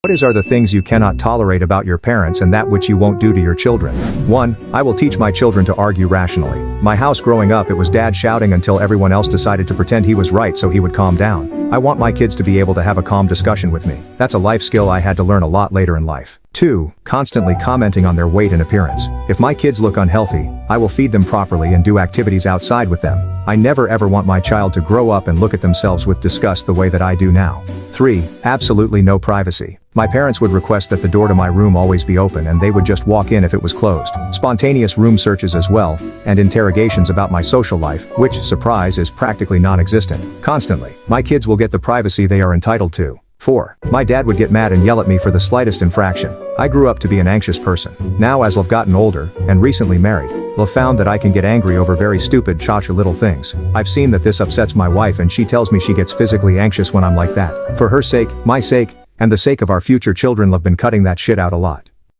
What are the things you cannot tolerate about your parents and that which you won't do to your children? 1. I will teach my children to argue rationally. My house growing up, it was dad shouting until everyone else decided to pretend he was right so he would calm down. I want my kids to be able to have a calm discussion with me. That's a life skill I had to learn a lot later in life. 2. Constantly commenting on their weight and appearance. If my kids look unhealthy, I will feed them properly and do activities outside with them. I never ever want my child to grow up and look at themselves with disgust the way that I do now. 3. Absolutely no privacy. My parents would request that the door to my room always be open and they would just walk in if it was closed. Spontaneous room searches as well, and interrogations about my social life, which, surprise, is practically non-existent. Constantly. My kids will get the privacy they are entitled to. 4. My dad would get mad and yell at me for the slightest infraction. I grew up to be an anxious person. Now as I've gotten older, and recently married, I've found that I can get angry over very stupid cha-cha little things. I've seen that this upsets my wife and she tells me she gets physically anxious when I'm like that. For her sake, my sake, and the sake of our future children, I've been cutting that shit out a lot.